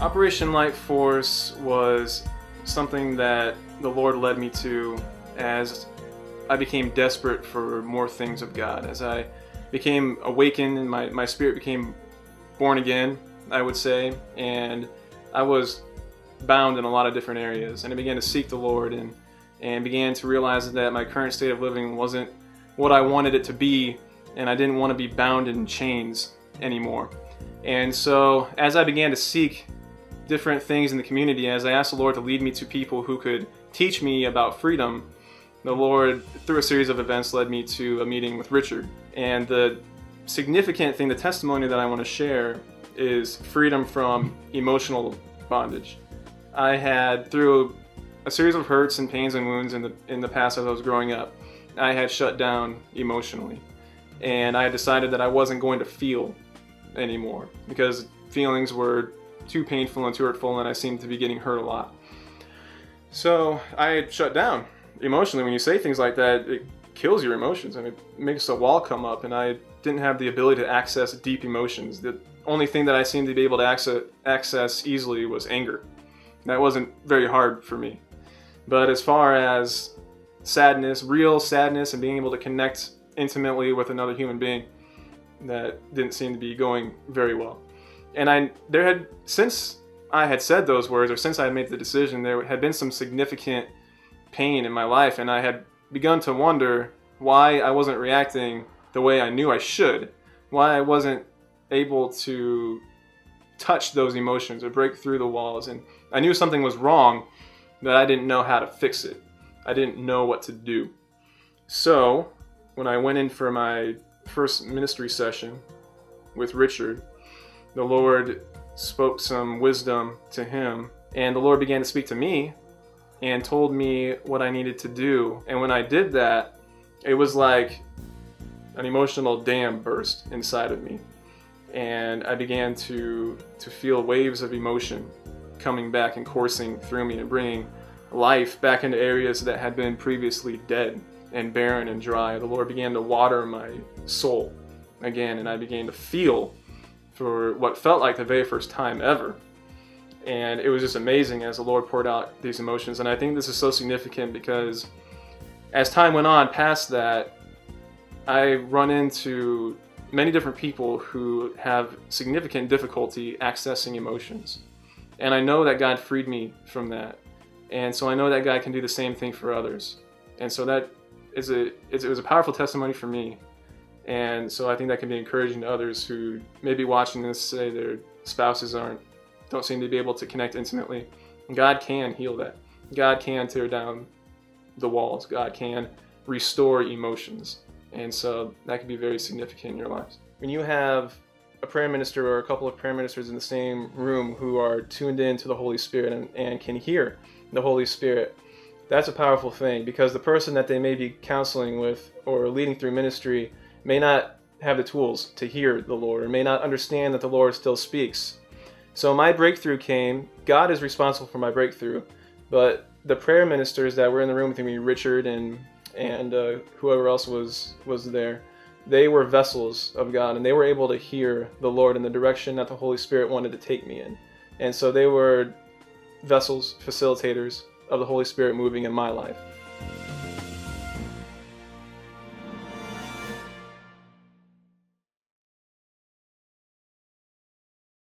Operation Light Force was something that the Lord led me to as I became desperate for more things of God. As I became awakened and my spirit became born again, I would say, and I was bound in a lot of different areas. And I began to seek the Lord and began to realize that my current state of living wasn't what I wanted it to be, and I didn't want to be bound in chains anymore. And so as I began to seek different things in the community, as I asked the Lord to lead me to people who could teach me about freedom, the Lord, through a series of events, led me to a meeting with Richard. And the significant thing, the testimony that I want to share, is freedom from emotional bondage. I had, through a series of hurts and pains and wounds in the past as I was growing up, I had shut down emotionally. And I had decided that I wasn't going to feel anymore because feelings were too painful and too hurtful, and I seemed to be getting hurt a lot. So I had shut down emotionally. When you say things like that, it kills your emotions and it makes a wall come up, and I didn't have the ability to access deep emotions. The only thing that I seemed to be able to access easily was anger. That wasn't very hard for me. But as far as sadness, real sadness, and being able to connect intimately with another human being, that didn't seem to be going very well. And since I had said those words, or since I had made the decision, there had been some significant pain in my life, and I had begun to wonder why I wasn't reacting the way I knew I should, why I wasn't able to touch those emotions or break through the walls. And I knew something was wrong, but I didn't know how to fix it. I didn't know what to do. So when I went in for my first ministry session with Richard, the Lord spoke some wisdom to him, and the Lord began to speak to me and told me what I needed to do. And when I did that, it was like an emotional dam burst inside of me, and I began to feel waves of emotion coming back and coursing through me and bringing life back into areas that had been previously dead and barren and dry. The Lord began to water my soul again, and I began to feel for what felt like the very first time ever. And it was just amazing as the Lord poured out these emotions. And I think this is so significant because as time went on past that, I run into many different people who have significant difficulty accessing emotions. And I know that God freed me from that. And so I know that God can do the same thing for others. And so it was a powerful testimony for me. And so I think that can be encouraging to others who may be watching this, say their spouses don't seem to be able to connect intimately. God can heal that. God can tear down the walls. God can restore emotions. And so that can be very significant in your lives. When you have a prayer minister or a couple of prayer ministers in the same room who are tuned in to the Holy Spirit and can hear the Holy Spirit, that's a powerful thing, because the person that they may be counseling with or leading through ministry may not have the tools to hear the Lord, or may not understand that the Lord still speaks. So my breakthrough came. God is responsible for my breakthrough, but the prayer ministers that were in the room with me, Richard and whoever else was there, they were vessels of God, and they were able to hear the Lord in the direction that the Holy Spirit wanted to take me in. And so they were vessels, facilitators of the Holy Spirit moving in my life.